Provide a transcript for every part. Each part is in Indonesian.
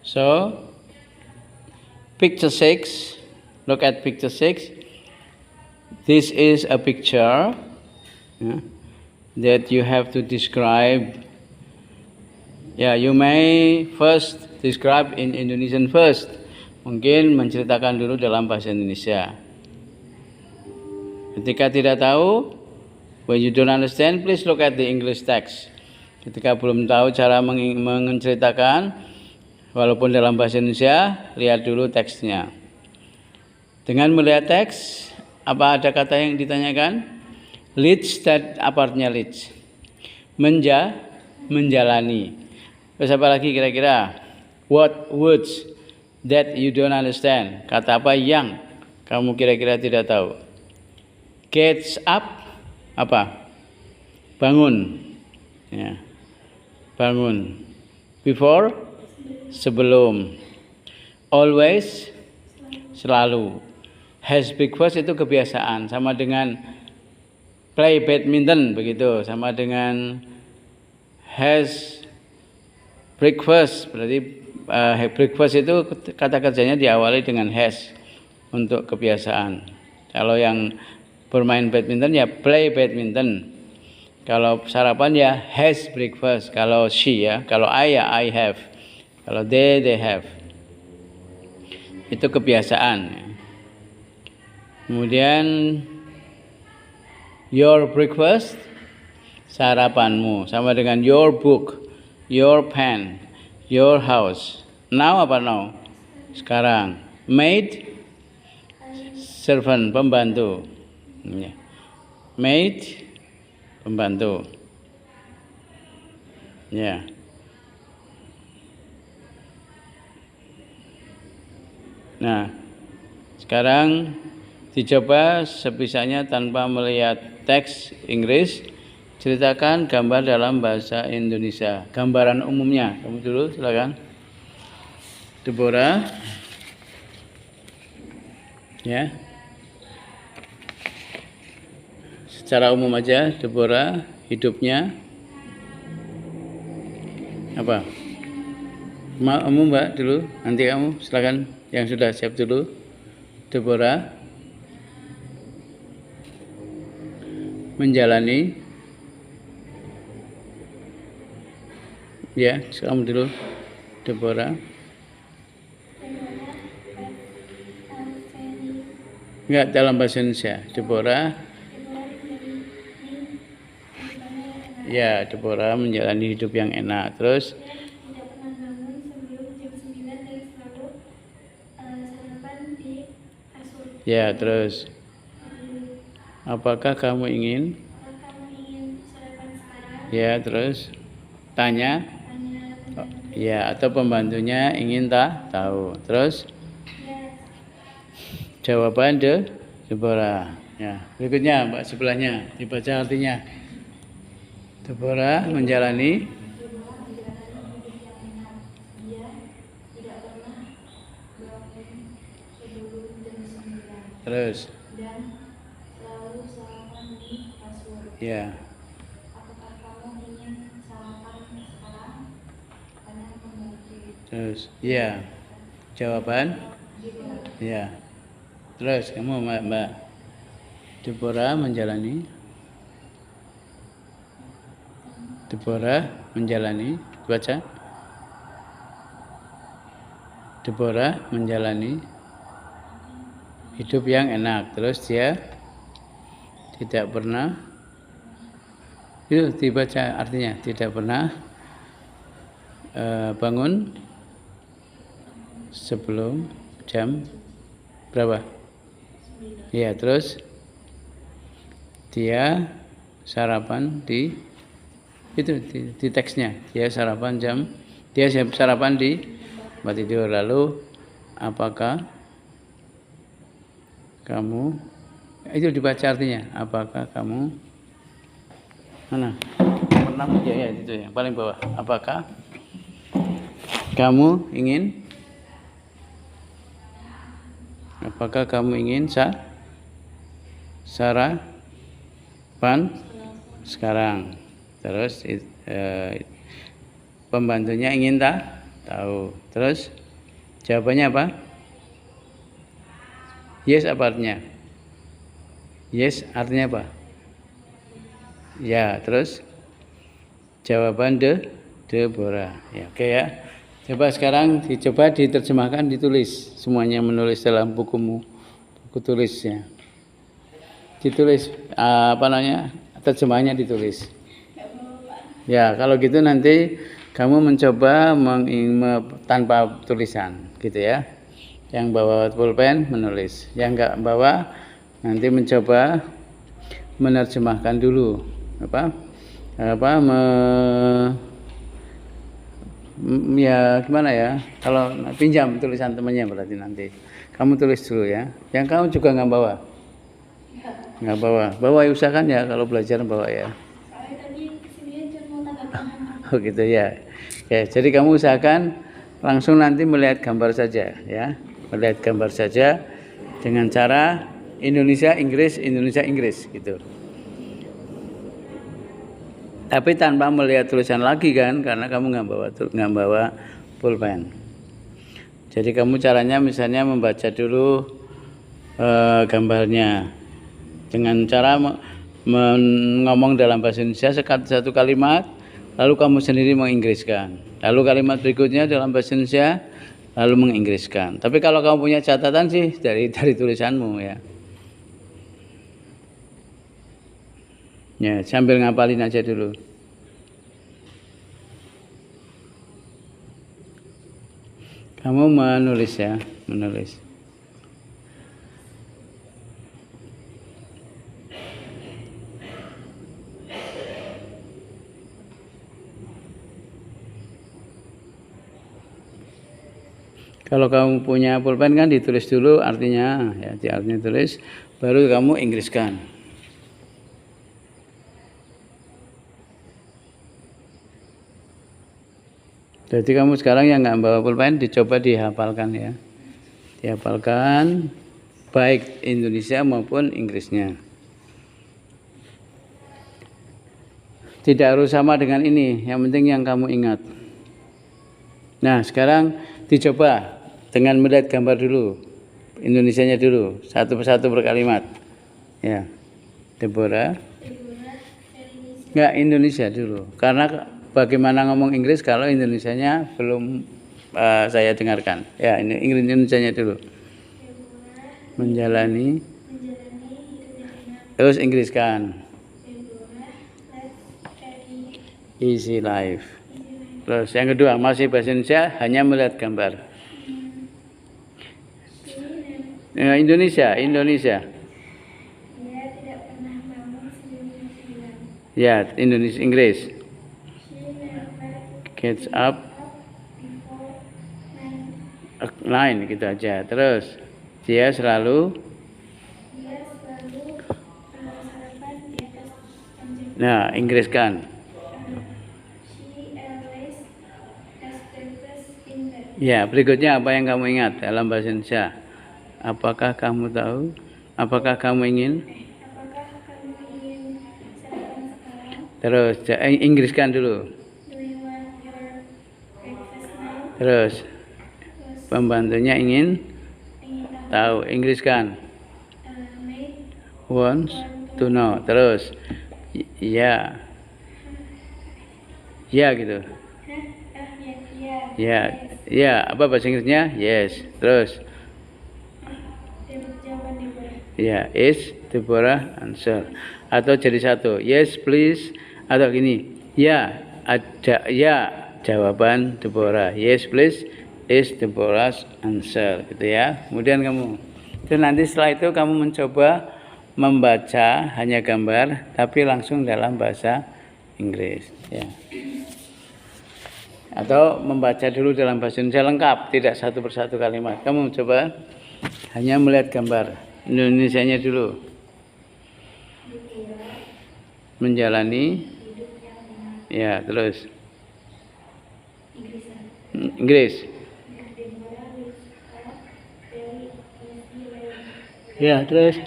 So, picture 6, look at picture 6. This is a picture that you have to describe. Yeah, you may first describe in Indonesian first. Mungkin menceritakan dulu dalam bahasa Indonesia. Ketika tidak tahu, when you don't understand, please look at the English text. Ketika belum tahu cara menceritakan, walaupun dalam bahasa Indonesia, lihat dulu teksnya. Dengan melihat teks, apa ada kata yang ditanyakan? Leads, apa artinya leads? Menjalani. Terus apa lagi kira-kira? What words that you don't understand? Kata apa yang kamu kira-kira tidak tahu? Gets up, apa? Bangun. Ya. Bangun. Before, sebelum. Always, selalu. Has breakfast itu kebiasaan, sama dengan play badminton begitu, sama dengan has breakfast, berarti breakfast itu kata kerjanya diawali dengan has untuk kebiasaan. Kalau yang bermain badminton ya play badminton. Kalau sarapan ya has breakfast. Kalau she ya, kalau I ya I have. Kalau they have. Itu kebiasaan. Kemudian your breakfast, sarapanmu, sama dengan your book, your pen, your house. Now apa now? Sekarang. Maid, servant, pembantu. Maid, pembantu. Ya. Nah, sekarang dicoba sebisanya tanpa melihat teks Inggris, ceritakan gambar dalam bahasa Indonesia. Gambaran umumnya, kamu dulu silakan. Deborah. Ya. Secara umum aja, Deborah, hidupnya apa? Umum Mbak dulu, nanti kamu silakan yang sudah siap dulu. Deborah menjalani, ya, kamu dulu, Deborah. Enggak, dalam bahasa Indonesia, Deborah. Ya, Deborah menjalani hidup yang enak. Terus ya, terus apakah kamu ingin? Ya, terus tanya. Ya, atau pembantunya ingin tahu. Terus jawaban Deborah. Ya, berikutnya Mbak sebelahnya dibaca artinya. Deborah menjalani terus ya. Terus ya. Jawaban ya. Terus kamu Mbak Deborah menjalani baca. Deborah menjalani hidup yang enak. Terus dia tidak pernah, itu dibaca artinya, tidak pernah bangun sebelum jam berapa? Ya, terus dia sarapan di teksnya. Dia sarapan di tempat tidur. Lalu apakah kamu, itu dibaca artinya, apakah kamu, mana? Nomor 6 ya, itu yang paling bawah. Apakah kamu ingin? Apakah kamu ingin sarapan sekarang? Terus pembantunya ingin Tahu. Terus jawabannya apa? Yes apa artinya? Yes artinya apa? Ya, terus jawaban Deborah. Ya, oke ya. Coba sekarang dicoba diterjemahkan, ditulis semuanya, menulis dalam bukumu, buku tulisnya. Ditulis apa namanya? Terjemahnya ditulis. Ya, kalau gitu nanti kamu mencoba tanpa tulisan, gitu ya. Yang bawa pulpen menulis, yang enggak bawa nanti mencoba menerjemahkan dulu ya gimana ya, kalau pinjam tulisan temannya berarti nanti kamu tulis dulu ya. Yang kamu juga nggak bawa ya, usahakan ya kalau belajar bawa ya. Oh gitu ya. Oke, jadi kamu usahakan langsung nanti melihat gambar saja ya, melihat gambar saja dengan cara Indonesia Inggris gitu. Tapi tanpa melihat tulisan lagi kan, karena kamu nggak bawa pulpen. Jadi kamu caranya misalnya membaca dulu gambarnya dengan cara ngomong dalam bahasa Indonesia satu kalimat, lalu kamu sendiri menginggriskan. Lalu kalimat berikutnya dalam bahasa Indonesia, lalu menginggriskan. Tapi kalau kamu punya catatan sih dari tulisanmu ya. Ya, sambil ngapalin aja dulu. Kamu menulis ya, menulis. Kalau kamu punya pulpen kan ditulis dulu artinya, ya, artinya tulis, baru kamu inggriskan. Jadi kamu sekarang yang nggak bawa pulpen dicoba dihafalkan ya, dihafalkan baik Indonesia maupun Inggrisnya. Tidak harus sama dengan ini, yang penting yang kamu ingat. Nah sekarang dicoba dengan melihat gambar dulu, Indonesianya dulu, satu persatu berkalimat. Ya, Deborah. Nggak, Indonesia dulu, karena bagaimana ngomong Inggris kalau Indonesianya belum saya dengarkan. Ya, ini Indonesianya dulu. Menjalani. Terus Inggriskan. Easy life. Terus yang kedua masih bahasa Indonesia, hanya melihat gambar. Indonesia. Ya, Indonesia Inggris. Gets up 9 gitu aja. Terus dia selalu nah, Inggriskan. Ya, berikutnya apa yang kamu ingat dalam bahasa Indonesia? Apakah kamu tahu? Apakah kamu ingin? Terus Inggriskan dulu. Terus pembantunya ingin tahu, Inggriskan. Wants to know. Terus ya. Ya gitu. Ya, apa bahasa Inggrisnya? Yes. Terus ya, is Deborah answer. Atau jadi satu. Yes, please. Atau gini. Ya, ada ya jawaban Deborah. Yes, please. Is Deborah's answer. Gitu ya. Kemudian kamu. Itu nanti setelah itu kamu mencoba membaca hanya gambar tapi langsung dalam bahasa Inggris. Ya. Atau membaca dulu dalam bahasa Indonesia lengkap, tidak satu persatu kalimat. Kamu coba hanya melihat gambar Indonesianya dulu. Menjalani, ya terus Inggris. Ya terus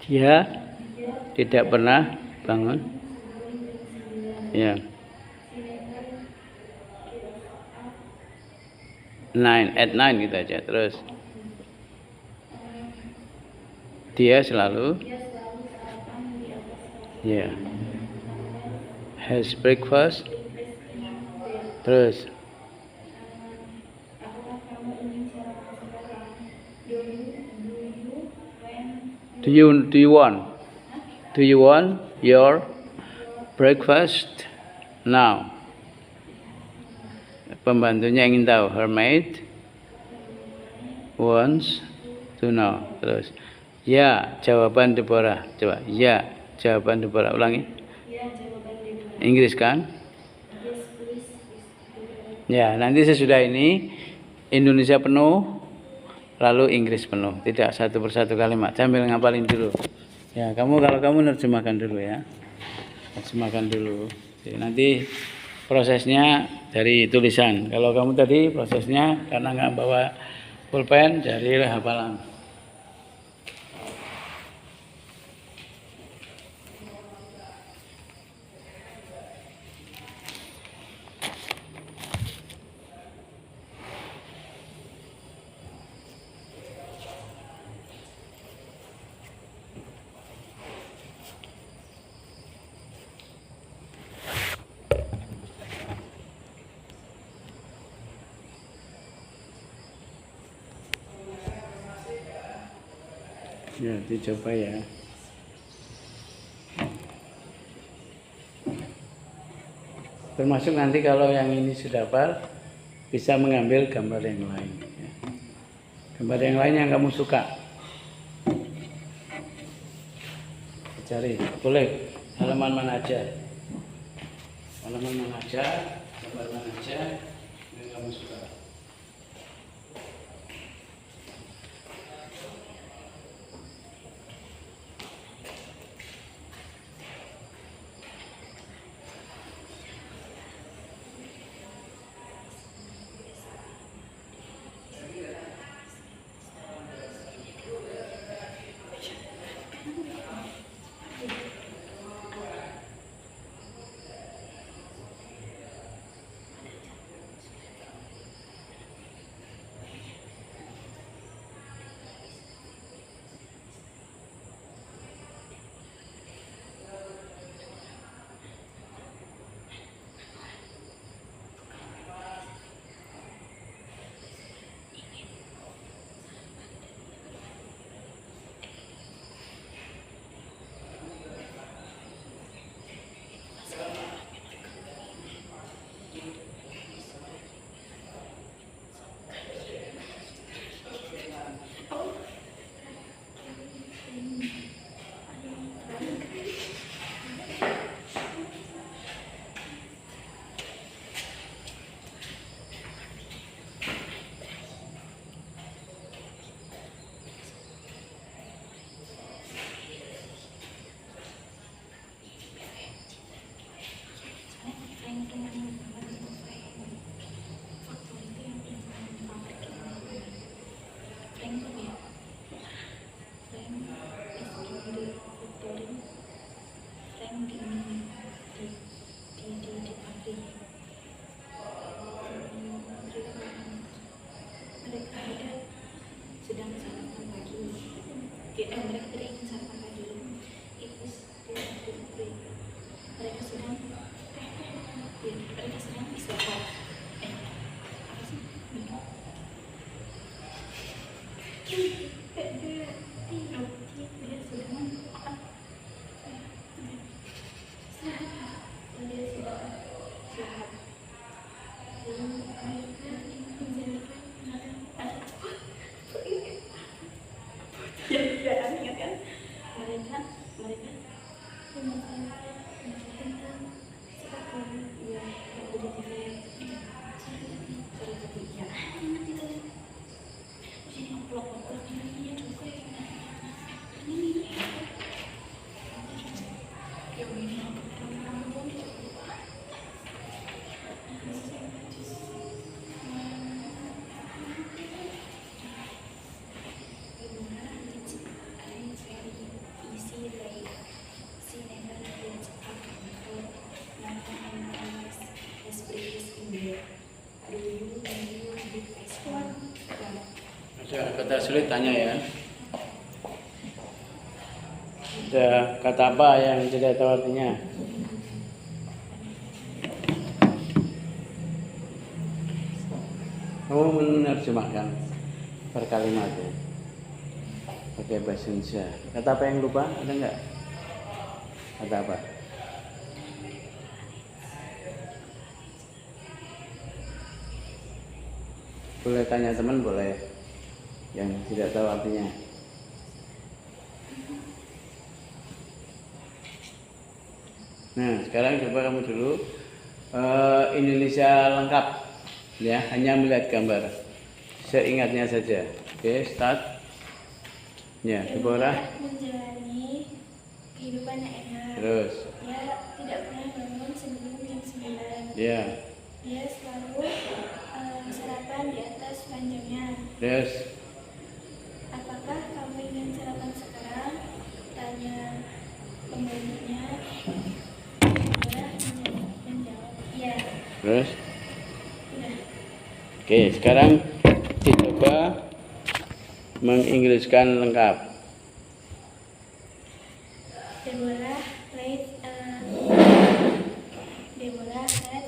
dia tidak pernah bangun. Ya. at 9 gitu aja. Terus dia selalu ya has breakfast. Terus do you want your breakfast now? Pembantunya ingin tahu. Her maid wants to know. Terus ya, jawaban Deborah. Coba ya, jawaban Deborah. Ulangi. Inggris kan? Ya, nanti sesudah ini Indonesia penuh, lalu Inggris penuh. Tidak satu persatu kalimat. Sambil ngapalin dulu. Ya, kalau kamu nerjemahkan dulu ya. Terjemahkan dulu. Jadi, nanti prosesnya dari tulisan. Kalau kamu tadi prosesnya karena nggak bawa pulpen dari hafalan. Ya, dicoba ya. Termasuk nanti kalau yang ini sudah hafal, bisa mengambil gambar yang lain. Gambar yang lain yang kamu suka. Cari, boleh halaman mana aja. Halaman mana aja, gambar mana aja yang kamu suka. Ada kata sulit tanya ya. Ada kata apa yang tidak tahu artinya? Kamu menerjemahkan per kalimatnya pakai bahasa Indonesia. Kata apa yang lupa? Ada nggak? Kata apa? Boleh tanya teman, boleh yang tidak tahu artinya. Nah, sekarang coba kamu dulu Indonesia lengkap, ya, hanya melihat gambar, seingatnya saja. Oke, start. Ya, Deborah. Menjalani kehidupan yang enak. Terus. Dia tidak pernah bangun sebelum jam 9. Ya. Dia selalu sarapan di atas ranjangnya. Terus. Apakah kamu ingin sarapan sekarang? Tanya pembelinya. Deborah menjawab, iya. Terus. Udah. Oke, sekarang dicoba menginggriskan lengkap. Deborah had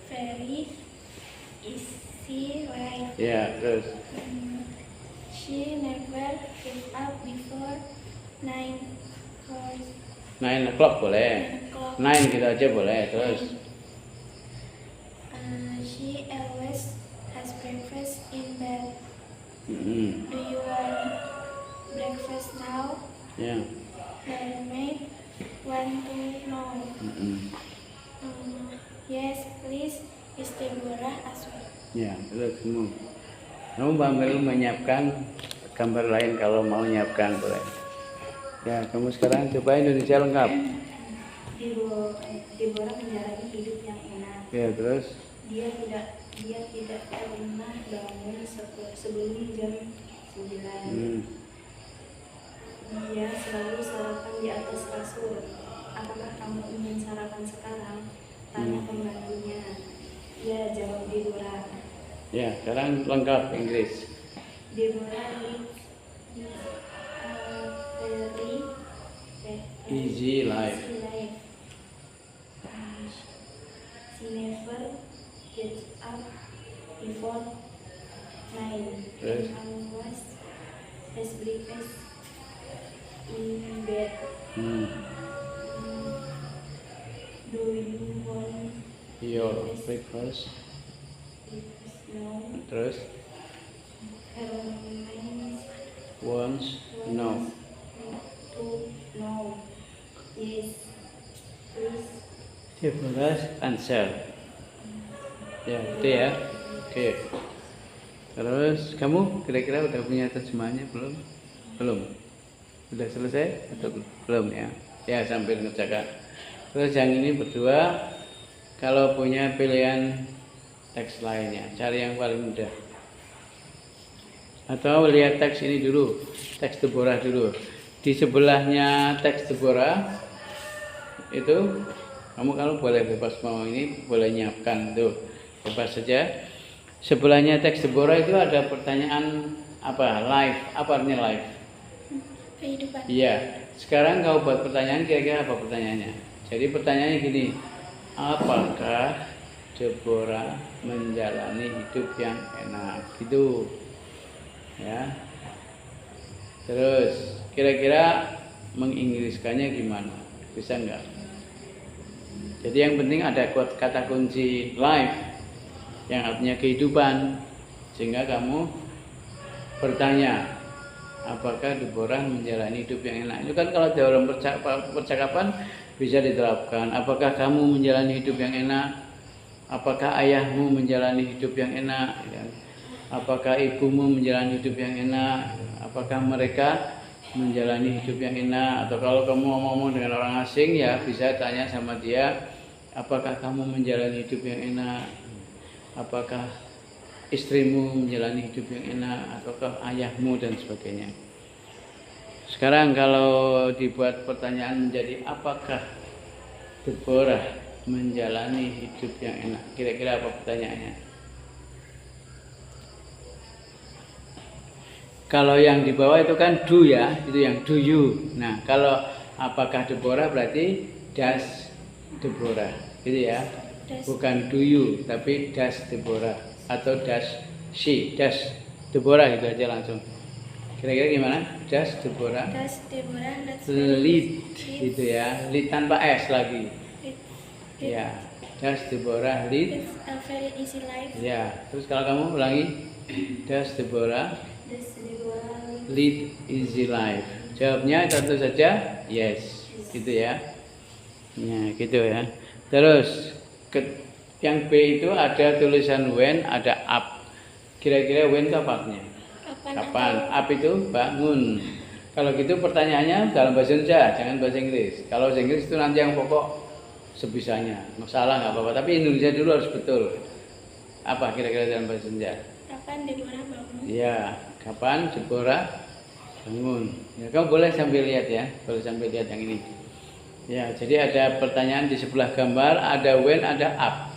very easy life. Ya, terus. She never gave up before 9 o'clock boleh. 9 gitu aja boleh. Terus. She always has breakfast in bed. Mm-hmm. Do you want breakfast now? Ya. The maid want to know. Mm-hmm. Yes, please, is Deborah as well. Ya, terus kamu sambil menyiapkan gambar lain kalau mau menyiapkan boleh. Ya, kamu sekarang coba Indonesia lengkap. Deborah menjalani hidup yang enak. Ya, terus. Dia tidak pernah bangun sebelum jam 9. Dia selalu sarapan di atas kasur. Apakah kamu ingin sarapan sekarang? Tanya pembantunya. Ya, jawab Deborah. Ya, sekarang lengkap Inggris. Deborah lives very Easy life. She never gets up before 9. Yes. And always has breakfast in bed. Do you want Your breakfast. No. Terus. Her mind Wants. No. to know. Yes, please. Deborah answer. Ya, itu ya. Oke. Terus kamu kira-kira udah punya terjemahannya belum? Belum. Sudah selesai atau belum ya? Ya, sambil ngerjakan. Terus yang ini berdua, kalau punya pilihan teks lainnya, cari yang paling mudah. Atau lihat teks ini dulu, teks Deborah dulu. Di sebelahnya teks Deborah itu kamu kalau boleh bebas mau ini boleh nyiapkan tuh, bebas saja. Sebelahnya teks Deborah itu ada pertanyaan apa? Life. Apa artinya life? Kehidupan. Iya. Sekarang kau buat pertanyaan, kira-kira apa pertanyaannya? Jadi pertanyaannya gini, apakah Deborah menjalani hidup yang enak? Gitu. Ya. Terus kira-kira menginggriskannya gimana? Bisa nggak? Jadi yang penting ada kata kunci life yang artinya kehidupan, sehingga kamu bertanya, apakah Deborah menjalani hidup yang enak? Itu kan kalau dalam percakapan bisa diterapkan. Apakah kamu menjalani hidup yang enak? Apakah ayahmu menjalani hidup yang enak? Apakah ibumu menjalani hidup yang enak? Apakah mereka menjalani hidup yang enak? Atau kalau kamu ngomong dengan orang asing, ya bisa tanya sama dia, apakah kamu menjalani hidup yang enak? Apakah istrimu menjalani hidup yang enak? Ataukah ayahmu dan sebagainya. Sekarang kalau dibuat pertanyaan menjadi apakah Deborah menjalani hidup yang enak? Kira-kira apa pertanyaannya? Kalau yang di bawah itu kan do ya, itu yang do you. Nah, kalau apakah Deborah berarti does Deborah, gitu ya. Does Bukan do you, tapi does Deborah atau does she, does Deborah gitu aja langsung. Kira-kira gimana? Does Deborah Deborah lead gitu ya, lead tanpa s lagi. Ya, does Deborah lead? It's a very easy life. Ya, terus kalau kamu ulangi, does Deborah lead easy life? Jawabnya tentu saja yes, gitu ya. Ya, gitu ya. Terus yang B itu ada tulisan when, ada up. Kira-kira when itu apa artinya? Kapan? Up itu bangun. Kalau gitu pertanyaannya dalam bahasa Indonesia, jangan bahasa Inggris. Kalau bahasa Inggris itu nanti yang pokok sebisanya, masalah nggak apa-apa. Tapi Indonesia dulu harus betul. Apa kira-kira dalam bahasa Indonesia? Kapan Deborah bangun? Ya, kapan Deborah bangun? Ya, kamu boleh sambil lihat ya, boleh sambil lihat yang ini. Ya, jadi ada pertanyaan di sebelah gambar, ada when, ada up.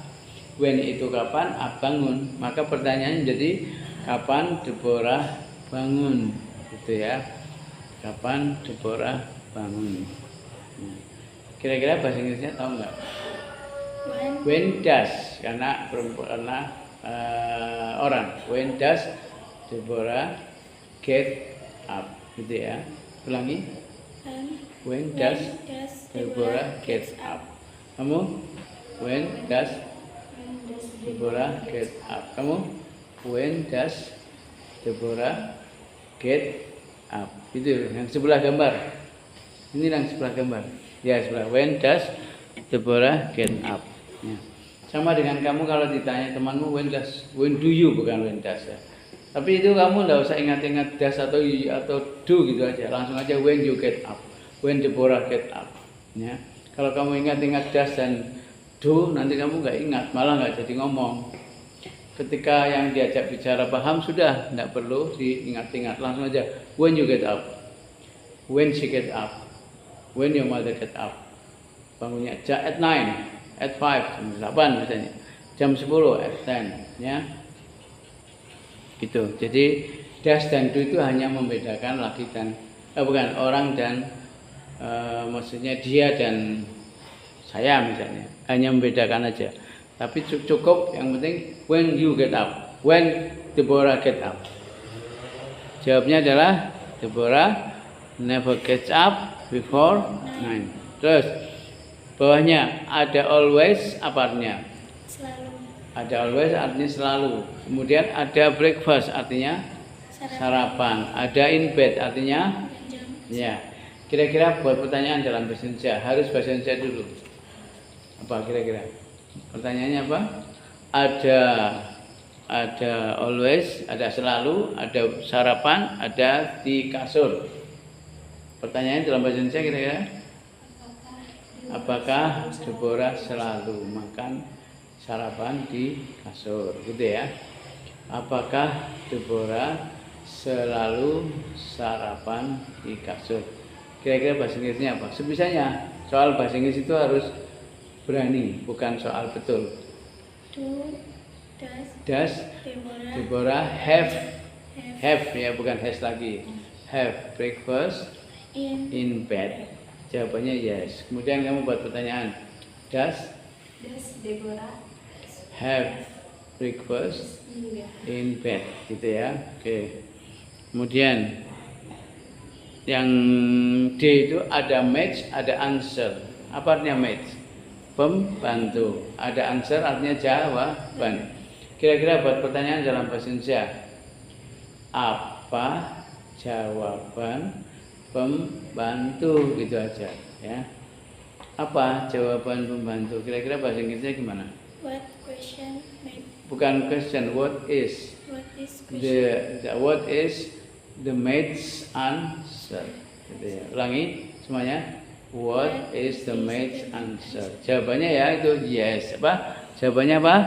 When itu kapan, up bangun. Maka pertanyaannya jadi kapan Deborah bangun, gitu ya. Kapan Deborah bangun? Kira-kira bahasa Inggrisnya tahu nggak? When does, karena orang. When does Deborah get up, gitu ya. Ulangi. When does Deborah get up? Kamu? When does Deborah get up? Kamu? When does Deborah get up? Itu yang sebelah gambar. Ini yang sebelah gambar. Ya, sebelah. When does Deborah get up? Ya. Sama dengan kamu kalau ditanya temanmu when do you, bukan when does ya. Tapi itu kamu nggak usah ingat-ingat does atau do gitu aja. Langsung aja when you get up. When Deborah get up. Ya. Kalau kamu ingat-ingat does dan do, nanti kamu nggak ingat, malah nggak jadi ngomong. Ketika yang diajak bicara paham sudah, tidak perlu diingat-ingat, langsung aja when you get up, when she get up, when your mother get up. Bangunnya at 9, at 5, jam 8 misalnya, jam 10, at 10, ya. Gitu. Jadi does dan do itu hanya membedakan laki dan bukan orang dan maksudnya dia dan saya misalnya, hanya membedakan aja. Tapi cukup yang penting when you get up, when Deborah get up. Jawabnya adalah Deborah never gets up before 9. Terus bawahnya ada always, apa artinya? Selalu. Ada always artinya selalu. Kemudian ada breakfast artinya sarapan. Ada in bed artinya ya. Kira-kira buat pertanyaan dalam bahasa Indonesia harus bahasa Indonesia dulu. Apa kira-kira? Pertanyaannya apa? Ada always, ada selalu, ada sarapan, ada di kasur. Pertanyaannya dalam bahasa Indonesia kira-kira? Apakah Deborah selalu makan sarapan di kasur, gitu ya? Apakah Deborah selalu sarapan di kasur? Kira-kira bahasa Inggrisnya apa? Sebisanya. Soal bahasa Inggris itu harus berani, bukan soal betul. Does Deborah have ya, bukan has lagi. Have breakfast in bed? Jawabannya yes. Kemudian kamu buat pertanyaan. Does Deborah have breakfast in bed? Gitu ya. Oke. Kemudian yang D itu ada match, ada answer. Apa artinya match? Pembantu. Ada answer artinya jawaban. Kira-kira buat pertanyaan dalam bahasa Indonesia, apa jawaban pembantu, gitu aja ya. Apa jawaban pembantu? Kira-kira bahasa Inggrisnya gimana? What question made? Bukan question, what is what is the maid's answer, gitu ya. Ulangi semuanya. What is the maid's answer? Jawabannya ya itu yes. Apa? Jawabannya apa?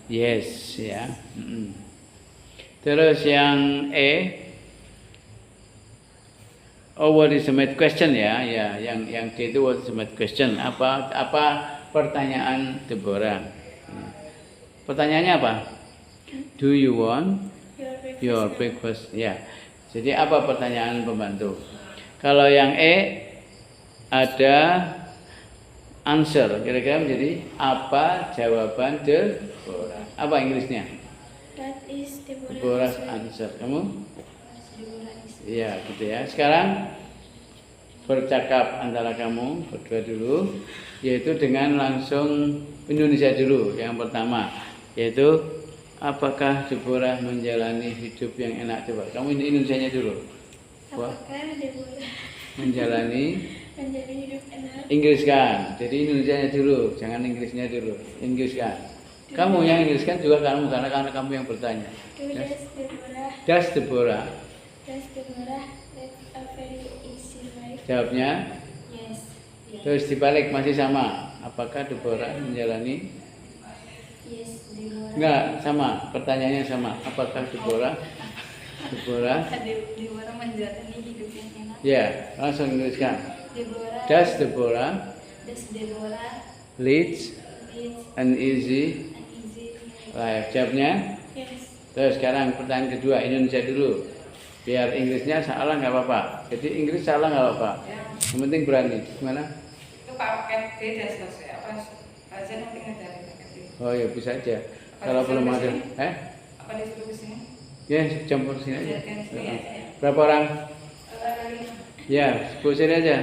Yes ya. Terus yang E. Oh, what is the maid question ya? Ya, yang D itu what is the maid question? Apa pertanyaan Deborah? Pertanyaannya apa? Do you want your breakfast? Ya. Jadi apa pertanyaan pembantu? Kalau yang E ada answer, kira-kira menjadi apa jawaban Deborah? Apa Inggrisnya? That is Deborah's Deborah's answer. Kamu? Deborah's. Iya, gitu ya. Sekarang bercakap antara kamu berdua dulu, yaitu dengan langsung Indonesia dulu. Yang pertama, yaitu apakah Deborah menjalani hidup yang enak? Coba, kamu Indonesianya dulu. Wah, Apakah Deborah menjalani menjadi hidup enak? Inggris kan, jadi Indonesianya dulu, jangan Inggrisnya dulu. Inggris kan. Kamu yang Inggris kan juga kamu karena kamu yang bertanya. Does Deborah Does Deborah live a very easy life? jawabnya, Yes. terus dibalik masih sama. Apakah Deborah menjalani? Yes, Deborah. Enggak, sama. Pertanyaannya sama. Apakah Deborah Deborah menjalani hidup yang enak. ya, langsung Inggriskan. Deborah. Does Deborah leads leads an easy an easy life? life? Jawabnya. Yes. Terus sekarang pertanyaan kedua, Indonesia dulu. Biar Inggrisnya salah nggak apa-apa. Jadi Inggris salah nggak apa-apa. Yang penting berani. Gimana? Itu paket D dan selesai apa aja nanti ngajarin paket D. Oh ya bisa aja. Kalau belum ada, Apa disuruh ke sini? ya campur sini aja. Ajarkan sini aja. Berapa orang? Lima. Ya, sebut sini aja.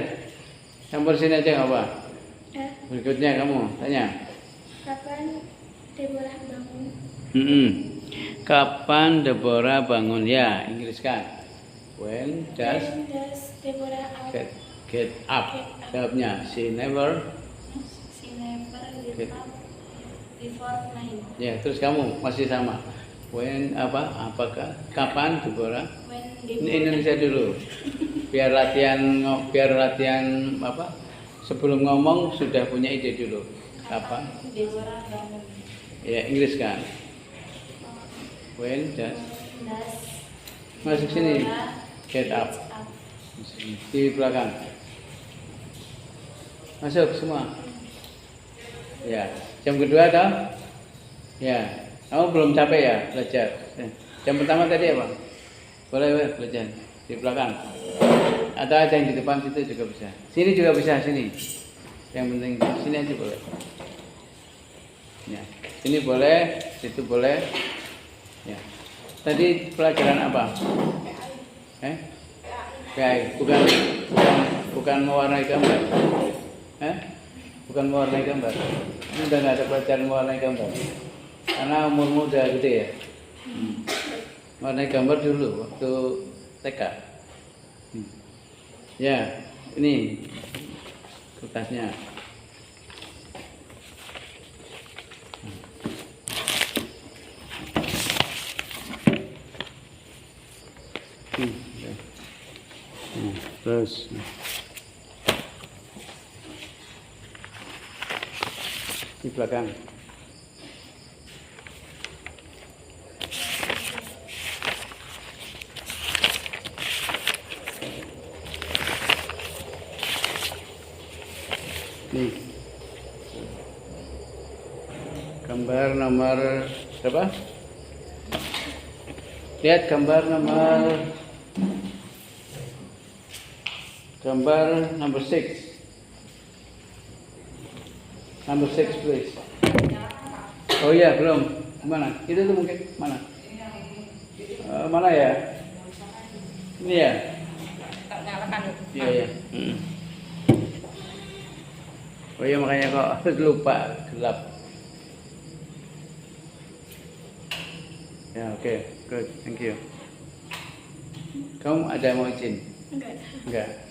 Campur sini aja nggak apa. Eh, Berikutnya kamu tanya. kapan Deborah bangun? Kapan Deborah bangun? Ya, Inggris kan. When does When does Deborah up? get up? Jawabnya, she never. She never Get- get up before 9. Ya, terus kamu masih sama. When apa? Apakah? Kapan Deborah? When Ini Indonesia dulu. Biar latihan apa? Sebelum ngomong sudah punya ide dulu. Kapan? Deborah bangun? Ya, Inggris kan. When does Does masuk sini. Deborah Get up. up? Di belakang. Masuk semua. Ya, jam kedua toh? Ya, kamu belum capek ya belajar. Jam pertama tadi apa? Boleh belajar di belakang. Atau ada yang di depan situ juga bisa. Sini juga bisa sini. Yang penting sini aja boleh. Ya, sini boleh, situ boleh. Ya. Tadi pelajaran apa? PAI, bukan mewarnai gambar. Bukan mewarnai gambar. Ini udah nggak ada pelajaran mewarnai gambar. Karena umurmu udah gede ya. Mewarnai gambar dulu waktu TK. Ya, ini kertasnya. Terus di belakang. Nih. Gambar nomor berapa? Lihat gambar number 6. Number 6 please. Oh iya, belum. Mana? Itu tuh mungkin mana? Mana ya? Ini ya? Tak nyalakan. Iya, iya. Oh iya, makanya kok lupa gelap. Ya, oke. Good. Thank you. Kamu ada mau izin? Enggak.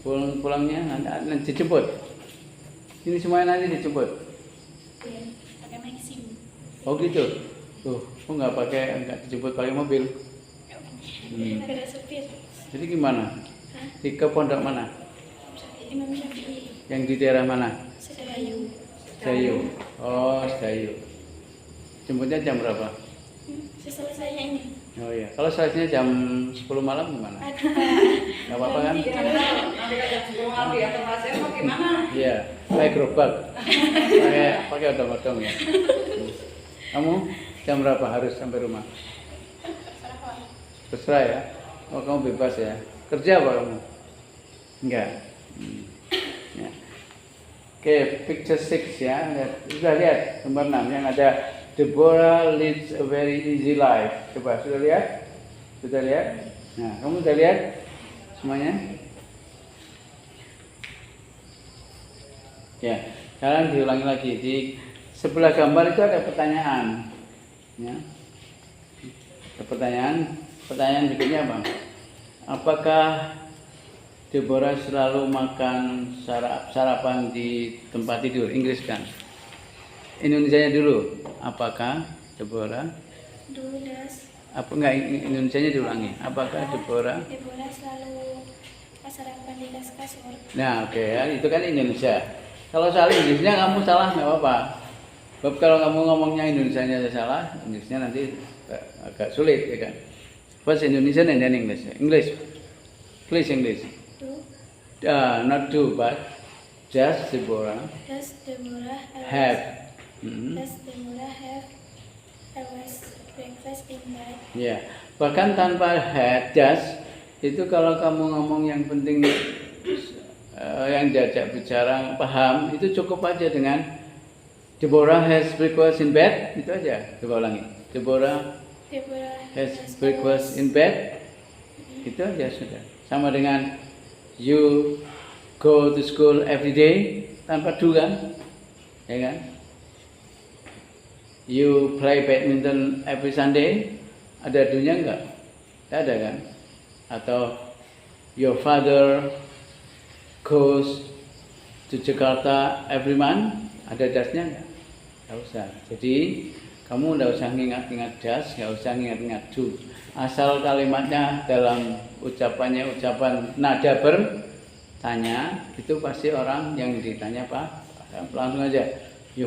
Pulangnya nanti dijemput. Ini semuanya nanti dijemput. Iya, pakai Maxim. Oh gitu. Tuh, kok nggak dijemput pakai mobil? Ada supir. Jadi gimana? Hah? Di ke pondok mana? Imam Syafi'i. Yang di daerah mana? Sedayu. Sedayu. Oh, Sedayu. Jemputnya jam berapa? Seselesainya ini. Oh iya. Kalau selesainya jam 10 malam gimana? Nggak apa-apa kan? Nanti kalau jam 10 malam di atas pasir mau gimana? Iya. Pakai gerobak. Pakai odong-odong ya. Kamu jam berapa harus sampai rumah? Terserah ya. Oh, kamu bebas ya. Kerja apa kamu? Enggak. Ya. Oke, picture 6 ya. Sudah lihat gambar 6 yang ada Deborah leads a very easy life. Coba sudah lihat? Sudah lihat? Nah, kamu sudah lihat semuanya? Ya, sekarang diulangi lagi. Di sebelah gambar itu ada pertanyaan. Ya. Ada pertanyaan. Pertanyaan berikutnya apa? Apakah Deborah selalu makan sarapan di tempat tidur? Inggris kan? Indonesianya dulu. Apakah Deborah? Does Apa enggak Indonesianya diulangi? Apakah Deborah? Deborah selalu sarapan di kasur? Nah, oke ya, itu kan Indonesia. Kalau salah Inggrisnya kamu salah nggak apa-apa. Sebab kalau kamu ngomongnya Indonesianya salah, Inggrisnya nanti agak sulit ya kan. First Indonesian and then English. English. Please English. Do Not do, but just Deborah Does Deborah have. Does Deborah have always breakfast in bed? Ya, bahkan tanpa had, just itu kalau kamu ngomong yang penting yang diajak bicara paham itu cukup aja dengan Deborah has breakfast in bed, itu aja. Coba ulangi. Deborah has breakfast in bed, itu aja sudah. Sama dengan you go to school every day, tanpa do kan, ya kan? You play badminton every Sunday, ada do-nya enggak? Tidak ada kan? Atau your father goes to Jakarta every month, ada das-nya enggak? Enggak usah. Jadi kamu enggak usah ingat-ingat das, enggak usah ingat-ingat do. Asal kalimatnya dalam ucapannya ucapan nada bertanya, itu pasti orang yang ditanya Pak langsung aja